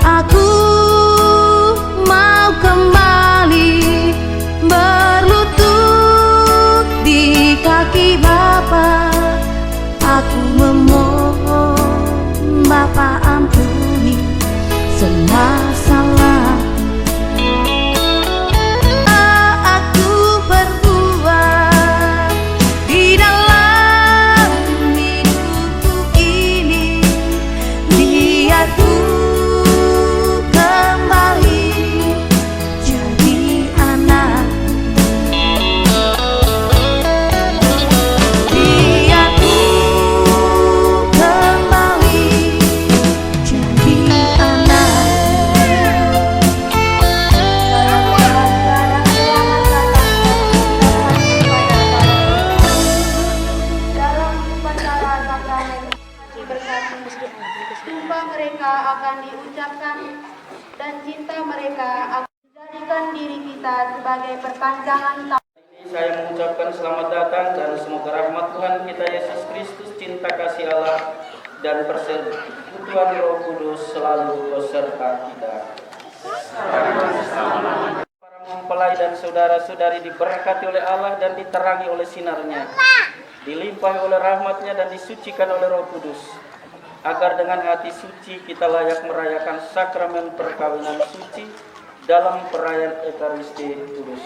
Aku mau kembali berlutut di kaki Bapa. Aku memohon Bapa ampuni semua salah aku perbuat di dalam hidupku ini. Biar ku kembali jadi anak. Biar ku kembali jadi anak. Dalam upacara sakramen bersatu, sumpah mereka akan diucapkan dan cinta mereka akan menjadikan diri kita sebagai perpanjangan tangan. Saya mengucapkan selamat datang dan semoga rahmat Tuhan kita Yesus Kristus, cinta kasih Allah, dan persekutuan Roh Kudus selalu beserta kita. Para mempelai dan saudara-saudari diberkati oleh Allah dan diterangi oleh sinarnya, dilimpahi oleh rahmatnya dan disucikan oleh Roh Kudus, agar dengan hati suci kita layak merayakan sakramen perkawinan suci dalam perayaan Ekaristi Kudus.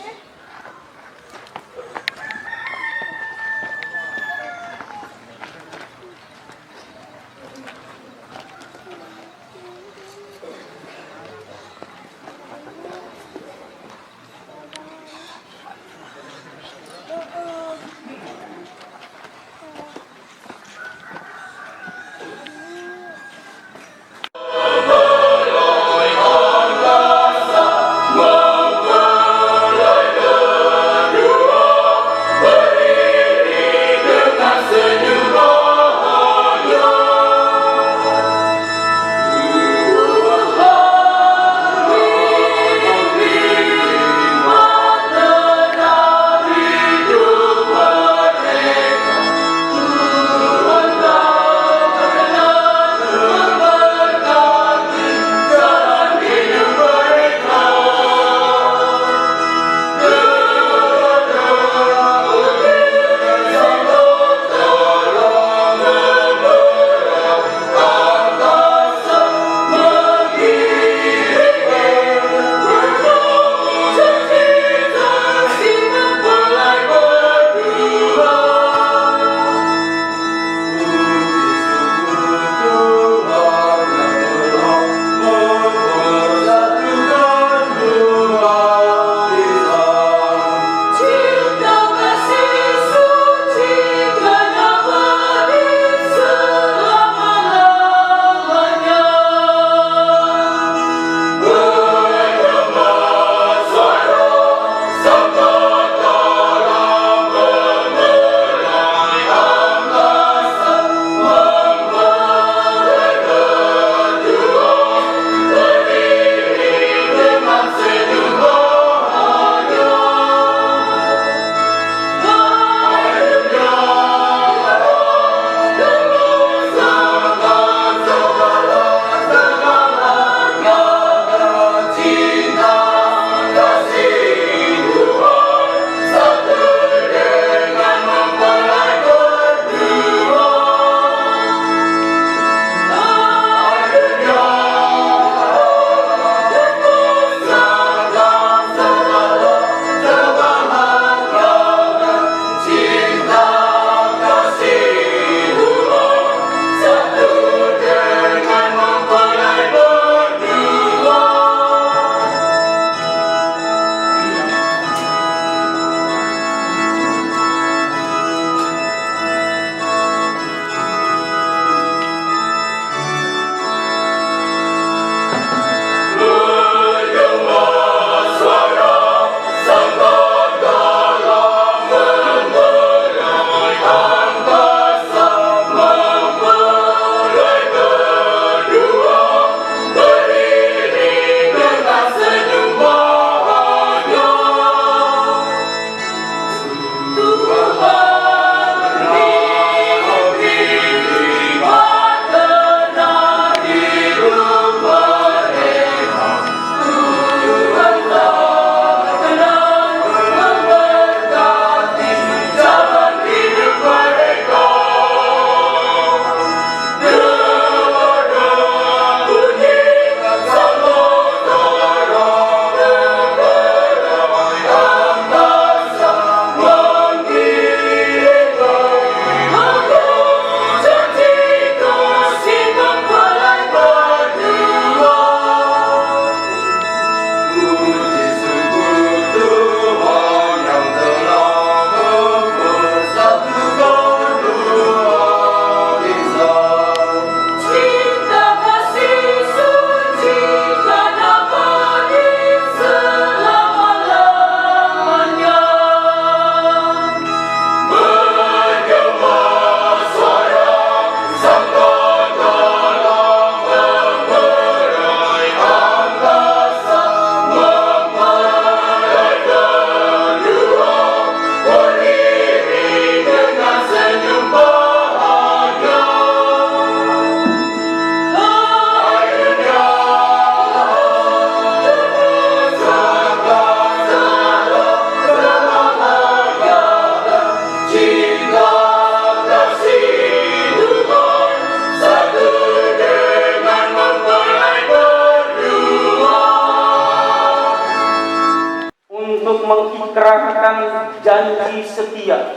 mengikrarkan janji setia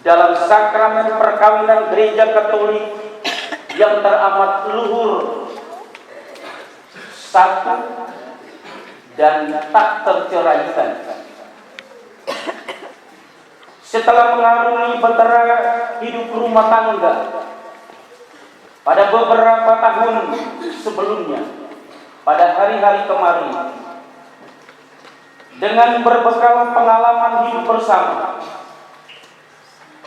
dalam sakramen perkawinan Gereja Katolik yang teramat luhur, satu dan tak terceraikan. Setelah mengarungi bahtera hidup rumah tangga pada beberapa tahun sebelumnya, pada hari-hari kemarin, dengan berbekal pengalaman hidup bersama,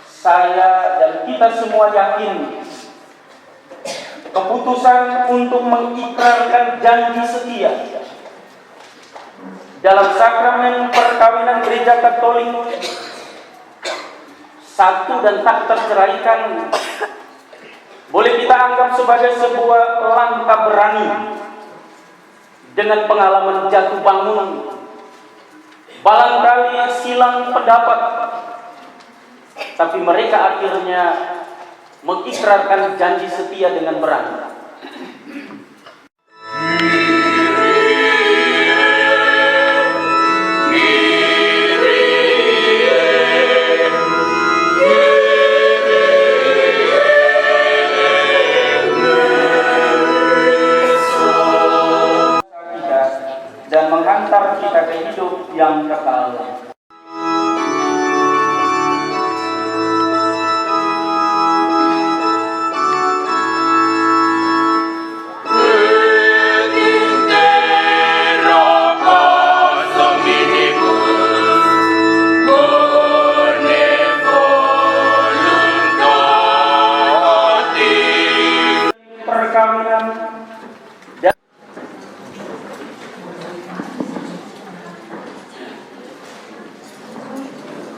saya dan kita semua yakin keputusan untuk mengikrarkan janji setia dalam sakramen perkawinan Gereja Katolik satu dan tak terceraikan boleh kita anggap sebagai sebuah langkah berani dengan pengalaman jatuh bangun, barangkali silang pendapat, tapi mereka akhirnya mengikrarkan janji setia dengan berani. Dan menghantar kita ke hidup yang kekal. Perkawinan dan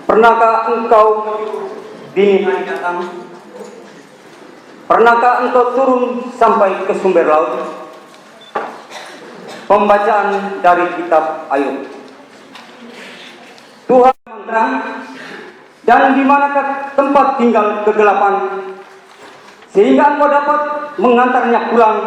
pernahkah engkau dini hari datang? Pernahkah engkau turun sampai ke sumber laut? Pembacaan dari kitab Ayub. Tuhan menerang, dan di manakah tempat tinggal kegelapan, sehingga engkau dapat mengantarnya pulang.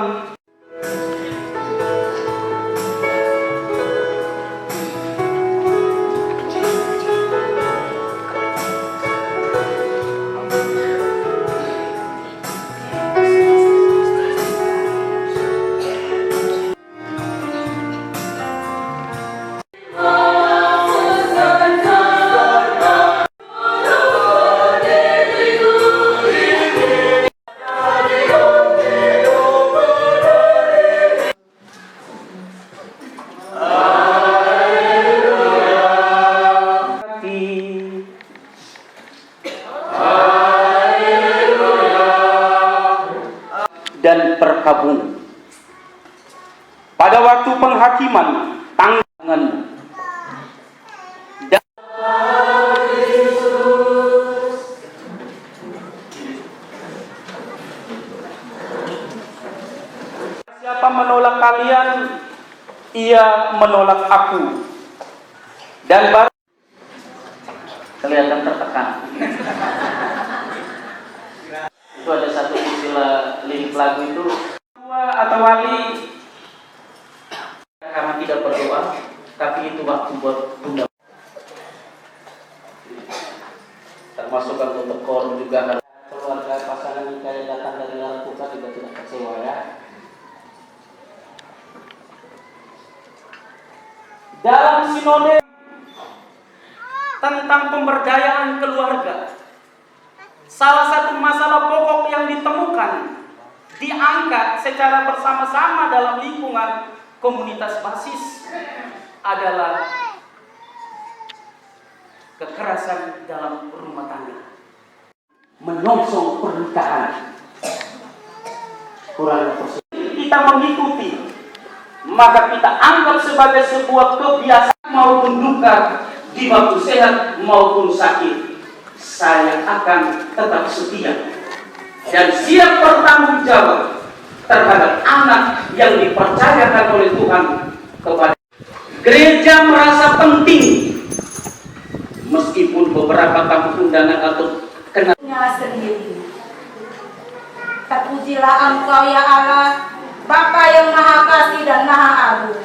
dan perkabungan. Pada waktu penghakiman tangan dan siapa menolak kalian, ia menolak aku. Dan baru kelihatan tertekan. Itu ada satu istilah lirik lagu itu, tua atau wali karena tidak berdoa, tapi itu waktu buat tunda. Termasuk anggota korum juga harus. Keluarga pasangan nikah yang datang dari luar kota juga tidak kecewa ya. Dalam sinode tentang pemberdayaan keluarga, salah satu masalah pokok yang ditemukan, diangkat secara bersama-sama dalam lingkungan komunitas basis adalah kekerasan dalam rumah tangga, menyongsong pernikahan. Kurang kita mengikuti, maka kita anggap sebagai sebuah kebiasaan maupun duka, di waktu sehat maupun sakit. Saya akan tetap setia dan siap bertanggung jawab terhadap anak yang dipercayakan oleh Tuhan kepada gereja. Merasa penting meskipun beberapa tamu undangan atau kenalnya sendiri. Terpujilah Engkau ya Allah, Bapa yang Maha Kasih dan Maha Agung.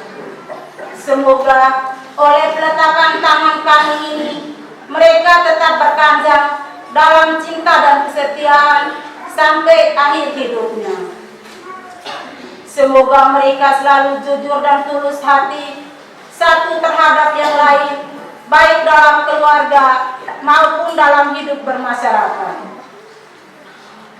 Semoga Oleh peletakan tangan kami ini, mereka tetap berkanjang dalam cinta dan kesetiaan sampai akhir hidupnya. Semoga mereka selalu jujur dan tulus hati satu terhadap yang lain, baik dalam keluarga maupun dalam hidup bermasyarakat.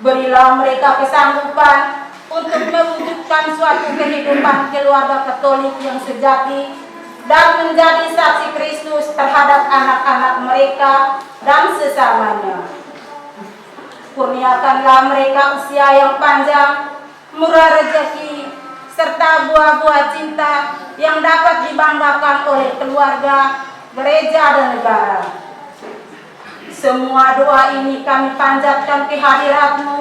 Berilah mereka kesanggupan untuk mewujudkan suatu kehidupan keluarga Katolik yang sejati dan menjadi saksi Kristus terhadap anak-anak mereka dan sesamanya. Kurniakanlah mereka usia yang panjang, murah rezeki, serta buah-buah cinta yang dapat dibanggakan oleh keluarga, gereja, dan negara. Semua doa ini kami panjatkan ke hadirat-Mu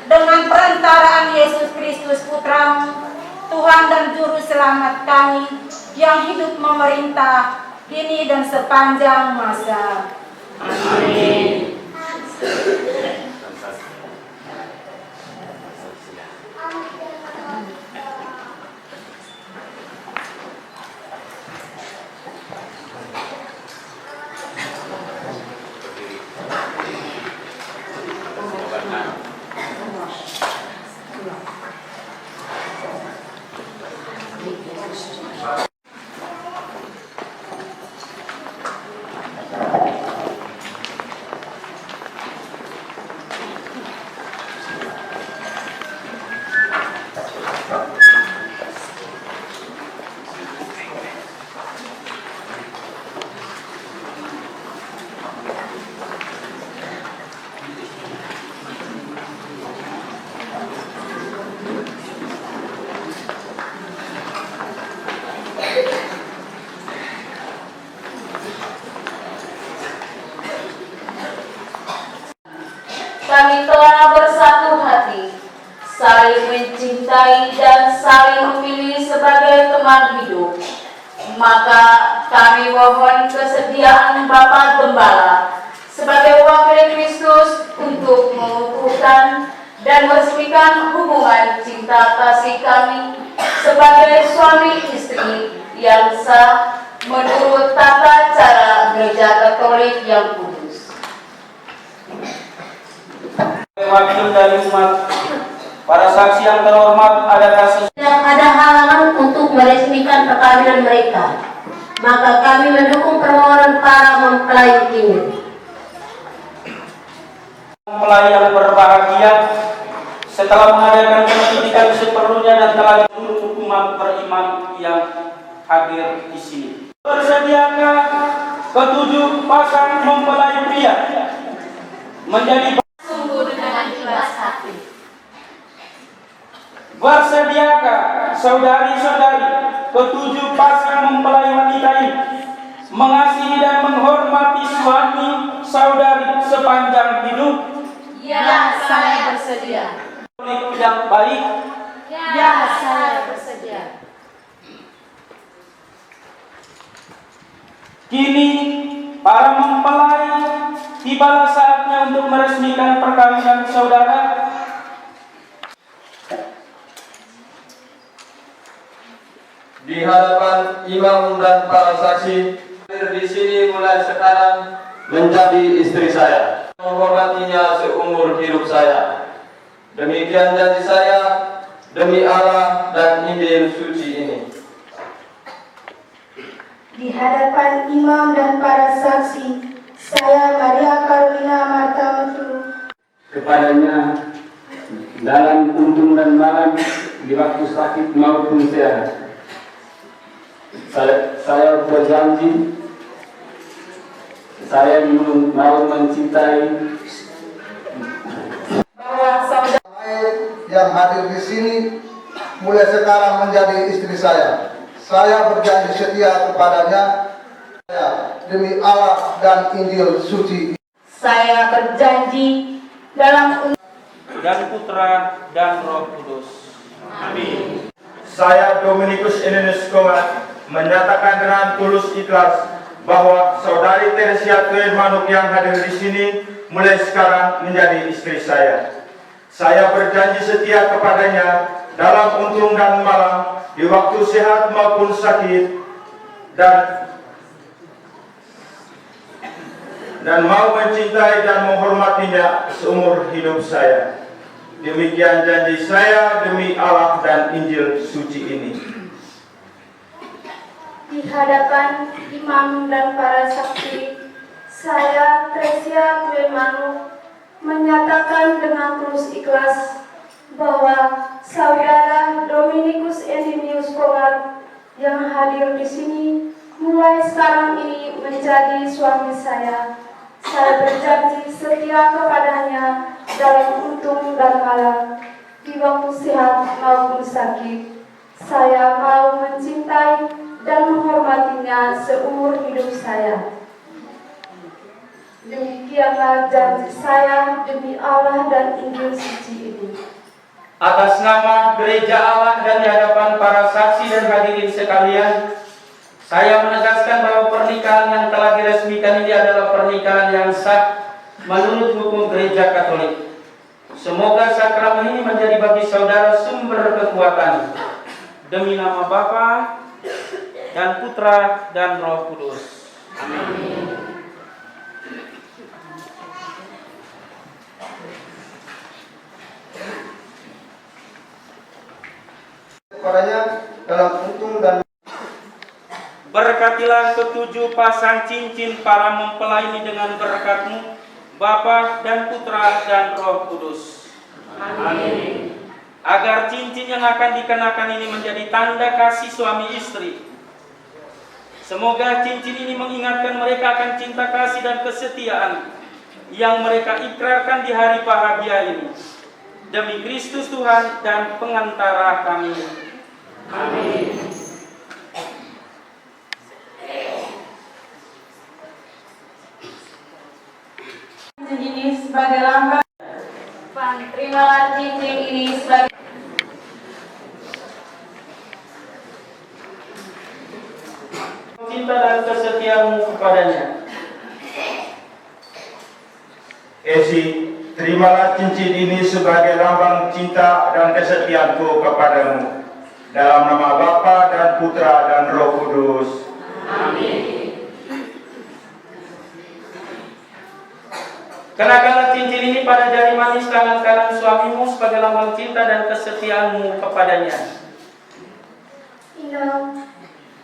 dengan perantaraan Yesus Kristus Putra-Mu, Tuhan dan Juru Selamat kami, yang hidup memerintah kini dan sepanjang masa. Amin. Kami telah bersatu hati, saling mencintai dan saling memilih sebagai teman hidup. Maka kami mohon kesediaan Bapak Gembala sebagai wakil Kristus untuk mengukuhkan dan meresmikan hubungan cinta kasih kami sebagai suami istri yang sah menurut tata cara Gereja Katolik yang kudus. Wakil dari umat, para saksi yang terhormat, adakah Tidak ada halangan untuk meresmikan perkawinan mereka, maka kami mendukung permohonan para mempelai ini. mempelai yang berbahagia setelah mengadakan pendidikan seperlunya dan telah menurut umat beriman yang hadir di sini? Bersediakah ketujuh pasang mempelai pria menjadi Bersediakah saudari-saudari ketujuh pasang mempelai wanita ini mengasihi dan menghormati suami saudari sepanjang hidup? Ya, saya bersedia. Yang baik? Ya, saya bersedia. Kini para mempelai tibalah saatnya untuk meresmikan perkawinan saudara. Di hadapan imam dan para saksi, di sini mulai sekarang menjadi istri saya, menghormatinya seumur hidup saya. Demikian janji saya demi Allah dan Injil suci ini. Di hadapan imam dan para saksi, saya Maria Carolina Marta Mutu kepadanya dalam untung dan malam, di waktu sakit maupun sehat. Saya berjanji saya mau mencintai yang hadir di sini mulai sekarang menjadi istri saya. Saya berjanji setia kepadanya demi Allah dan Injil suci. Saya berjanji dalam Dan Putra dan Roh Kudus. Amin. Saya Dominikus Inenus Komat menyatakan dengan tulus ikhlas bahwa saudari Teresia Tuenmanuk yang hadir di sini mulai sekarang menjadi istri saya. Saya berjanji setia kepadanya dalam untung dan malam, di waktu sehat maupun sakit, dan dan mau mencintai dan menghormatinya seumur hidup saya. Demikian janji saya demi Allah dan Injil suci ini. Di hadapan imam dan para saksi, saya Tresia Tuemanu menyatakan dengan tulus ikhlas bahwa saudara Dominikus Endimius Kongat yang hadir di sini mulai sekarang ini menjadi suami saya. Saya berjanji setia kepadanya dalam untung dan malam, di waktu sehat maupun sakit. Saya mau mencintai dan menghormatinya seumur hidup saya. Demikianlah janji saya demi Allah dan Injil suci ini. Atas nama Gereja Allah dan di hadapan para saksi dan hadirin sekalian, saya menegaskan bahwa pernikahan yang telah diresmikan ini adalah pernikahan yang sah menurut hukum Gereja Katolik. Semoga sakramen ini menjadi bagi saudara sumber kekuatan. Demi nama Bapa dan Putra dan Roh Kudus. Amin. Kepadanya dalam untung dan Berkatilah ketujuh pasang cincin para mempelai ini dengan berkat-Mu, Bapa dan Putra dan Roh Kudus. Amin. Agar cincin yang akan dikenakan ini menjadi tanda kasih suami istri. Semoga cincin ini mengingatkan mereka akan cinta kasih dan kesetiaan yang mereka ikrarkan di hari bahagia ini. Demi Kristus Tuhan dan pengantara kami. Amin. Cincin ini sebagai lambang. Terimalah cincin ini sebagai cinta dan kesetiaanmu kepadanya. Esi, terimalah cincin ini sebagai lambang cinta dan kesetiaanku kepadamu. Dalam nama Bapa dan Putra dan Roh Kudus. Amin. Kenakanlah cincin ini pada jari manis tangan kanan suamimu sebagai lambang cinta dan kesetiaanmu kepadanya. Inam,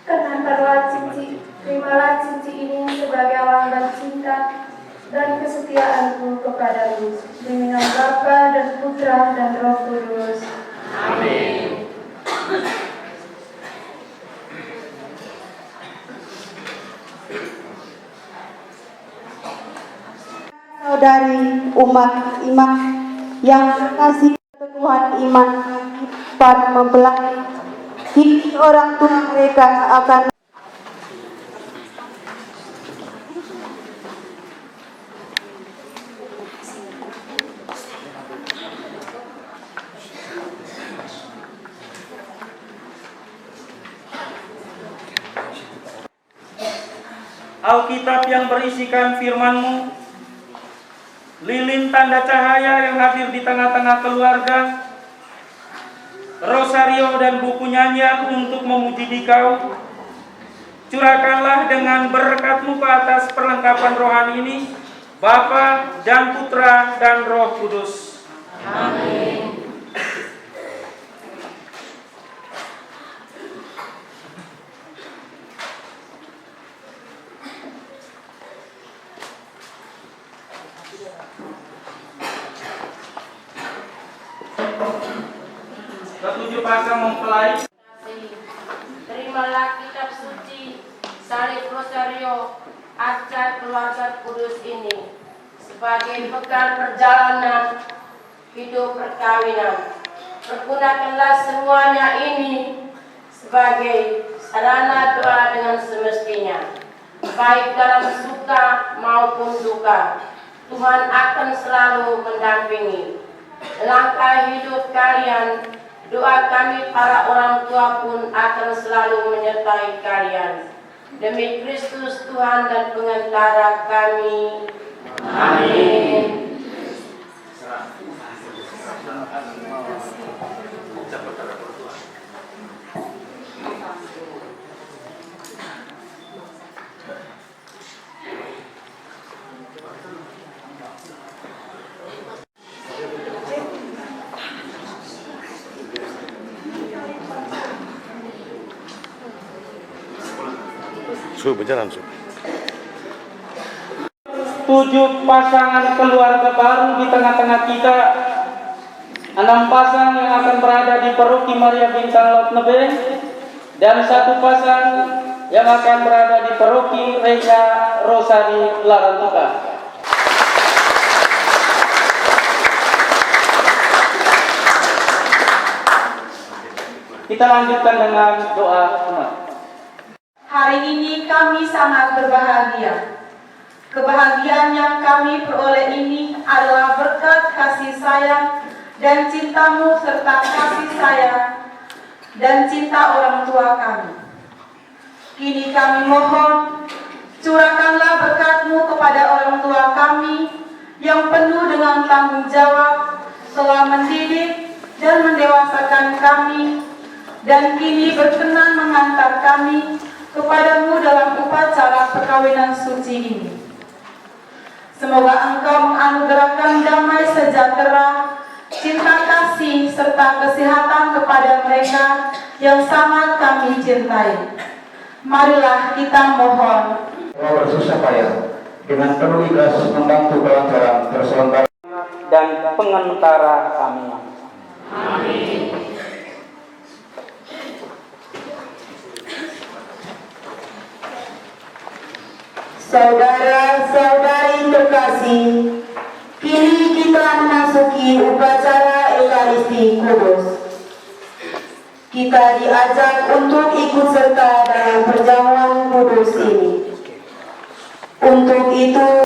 kenakanlah cincin, terimalah cincin ini sebagai lambang cinta dan kesetiaanku kepadamu. Demi nama Bapa dan Putra dan Roh Kudus. Amin. Saudari umat iman yang kasih keteguhan iman para mempelai, kini orang tua mereka akan Alkitab yang berisikan firman-Mu, lilin tanda cahaya yang hadir di tengah-tengah keluarga, rosario dan buku nyanyian untuk memuji Dikau. Curahkanlah dengan berkat-Mu ke atas perlengkapan rohani ini, Bapa dan Putra dan Roh Kudus. Amin. Ketujuh pasang mempelai. Terimalah kitab suci, salib rosario, arca keluarga kudus ini sebagai bekal perjalanan hidup perkawinan. Pergunakanlah semuanya ini sebagai sarana doa dengan semestinya, baik dalam suka maupun duka. Tuhan akan selalu mendampingi langkah hidup kalian. Doa kami para orang tua pun akan selalu menyertai kalian. Demi Kristus Tuhan dan pengantara kami. Amin. berjalan. 7 pasangan keluarga baru di tengah-tengah kita. 6 pasang yang akan berada di Paroki Maria Bintang Laut Nebeng dan 1 pasang yang akan berada di Paroki Reja Rosari Larantuka. Kita lanjutkan dengan doa umat. Hari ini kami sangat berbahagia. Kebahagiaan yang kami peroleh ini adalah berkat kasih sayang dan cintamu serta kasih sayang dan cinta orang tua kami. Kini kami mohon, curahkanlah berkat-Mu kepada orang tua kami yang penuh dengan tanggung jawab telah mendidik dan mendewasakan kami, dan kini berkenan mengantar kami kepadamu dalam upacara perkawinan suci ini. Semoga Engkau menganugerahkan damai sejahtera, cinta kasih, serta kesehatan kepada mereka yang sangat kami cintai. Marilah kita mohon. Bersusah payah dengan penuh ikhlas membantu kelancaran terselenggara Dan pengantara kami. Saudara-saudari terkasih, kini kita memasuki upacara Ekaristi Kudus. Kita diajak untuk ikut serta dalam perjamuan kudus ini. Untuk itu,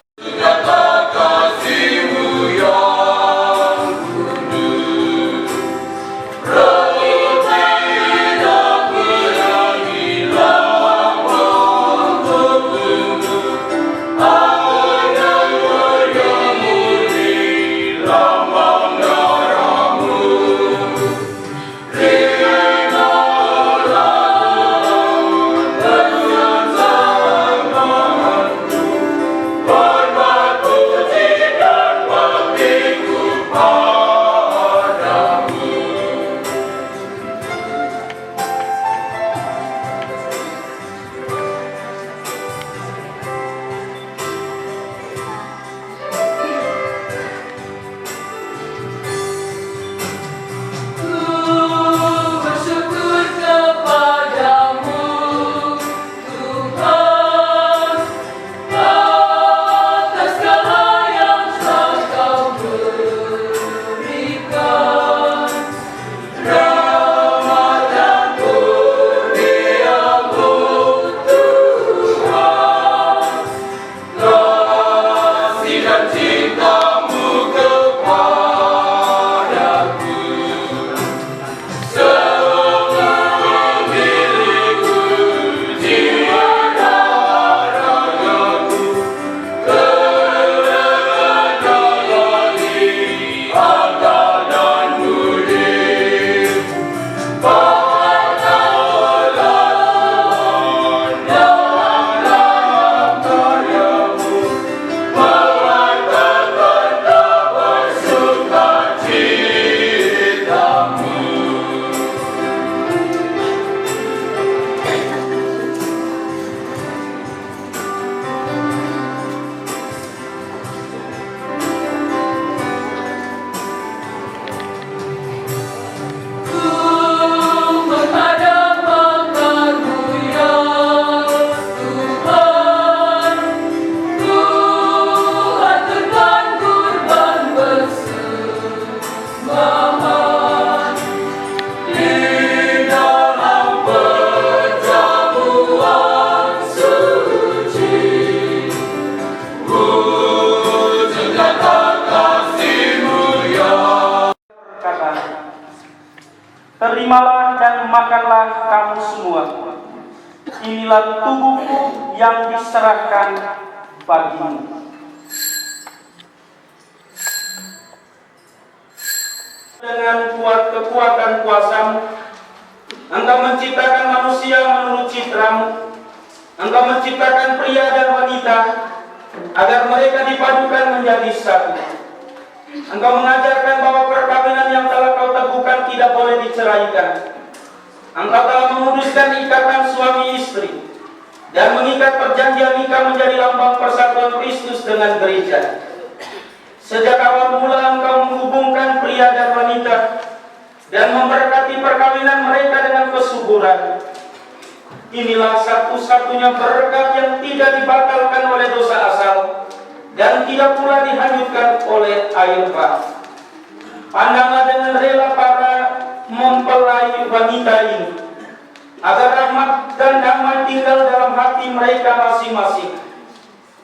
terimalah dan makanlah kamu semua. Inilah tubuhku yang diserahkan bagimu. Dengan kekuatan kuasamu, Engkau menciptakan manusia menurut citramu. Engkau menciptakan pria dan wanita agar mereka dipadukan menjadi satu. Engkau mengajarkan bahwa perkawinan yang telah kau teguhkan tidak boleh diceraikan. Engkau telah memutuskan ikatan suami istri dan mengikat Kristus dengan gereja. Sejak awal mula Engkau menghubungkan pria dan wanita dan memberkati perkawinan mereka dengan kesuburan. Inilah satu-satunya berkat yang tidak dibatalkan oleh dosa asal dan tidak pula dihanyutkan oleh air bah. Pandanglah dengan rela para mempelai wanita ini, agar rahmat dan damai tinggal dalam hati mereka masing-masing.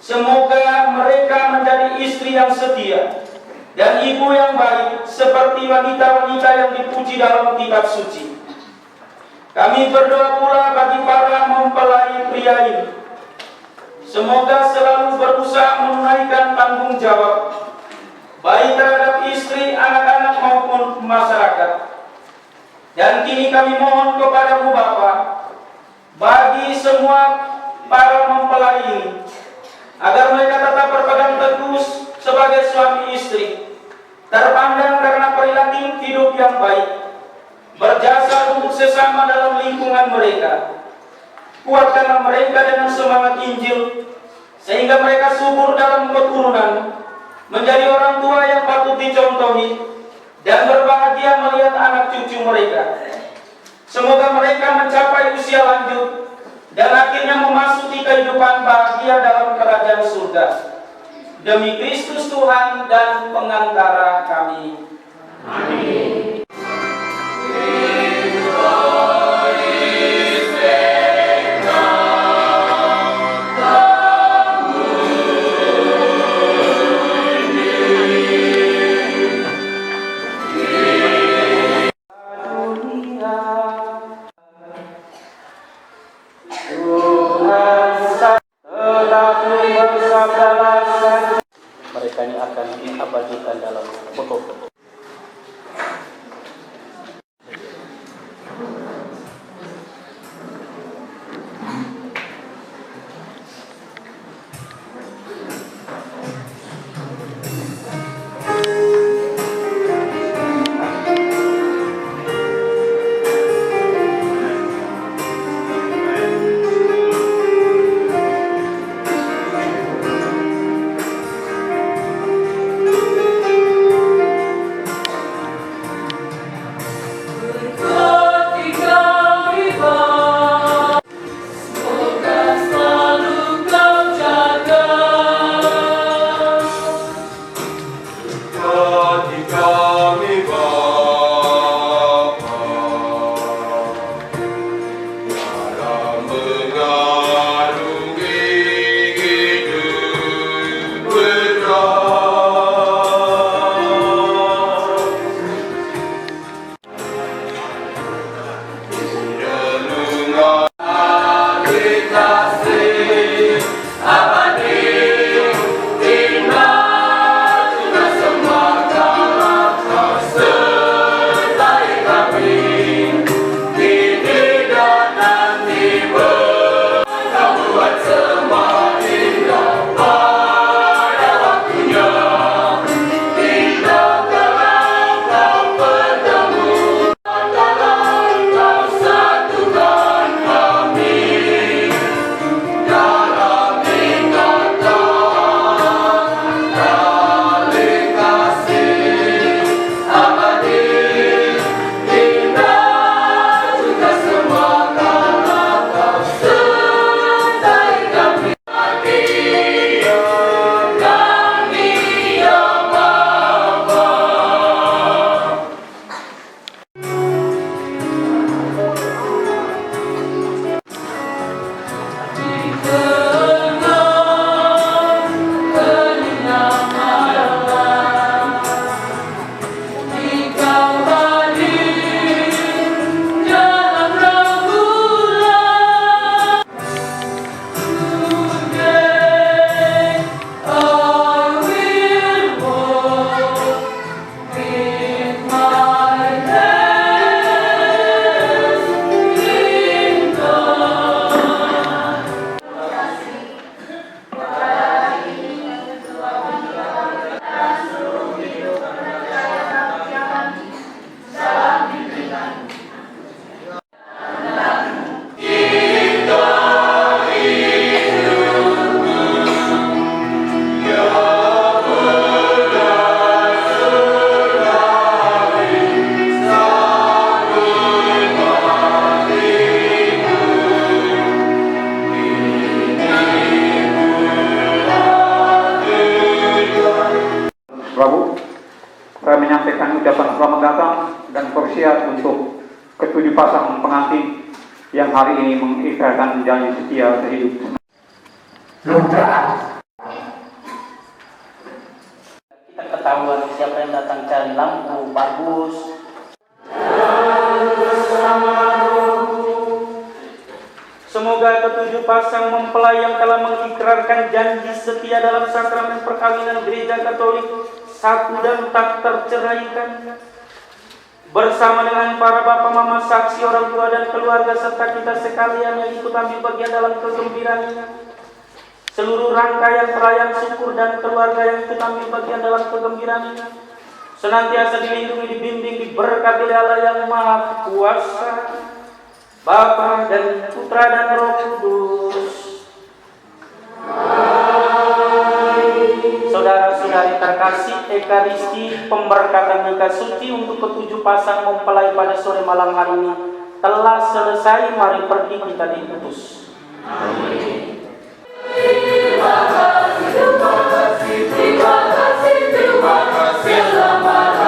Semoga mereka menjadi istri yang setia dan ibu yang baik seperti wanita-wanita yang dipuji dalam kitab suci. Kami berdoa pula bagi para mempelai pria ini. Semoga selalu berusaha menunaikan tanggung jawab baik terhadap istri, anak-anak maupun masyarakat. Dan kini kami mohon kepadamu Bapa, bagi semua para mempelai ini, agar mereka tetap berpegang teguh sebagai suami istri, terpandang karena perilaku hidup yang baik, berjasa untuk sesama dalam lingkungan mereka. Kuatkanlah mereka dengan semangat Injil, sehingga mereka subur dalam keturunan, menjadi orang tua yang patut dicontohi, dan berbahagia melihat anak cucu mereka. Semoga mereka mencapai usia lanjut dan akhirnya memasuki kehidupan bahagia dalam kerajaan surga. Demi Kristus Tuhan dan pengantara kami. Amin. Mereka ini akan diabadikan dalam foto-foto. bersiap untuk ketujuh pasang pengantin yang hari ini mengikrarkan janji setia sehidup. Kita ketahuan siapa yang datang cari lampu bagus. Semoga ketujuh pasang mempelai yang telah mengikrarkan janji setia dalam sakramen perkawinan Gereja Katolik satu dan tak terceraikan, bersama dengan para bapak mama saksi, orang tua dan keluarga serta kita sekalian yang ikut ambil bagian dalam kegembiraan ini, seluruh rangkaian perayaan syukur dan keluarga yang ikut ambil bagian dalam kegembiraan ini, senantiasa dilindungi, dibimbing, diberkati oleh Allah yang Maha Kuasa, Bapa dan Putra dan Roh Kudus. Saudara-saudari terkasih, Ekaristi pemberkatan nikah suci untuk ketujuh pasang mempelai pada sore malam hari ini telah selesai. Mari pergi kita diutus. Amin. Terima kasih, terima kasih, terima kasih, terima kasih.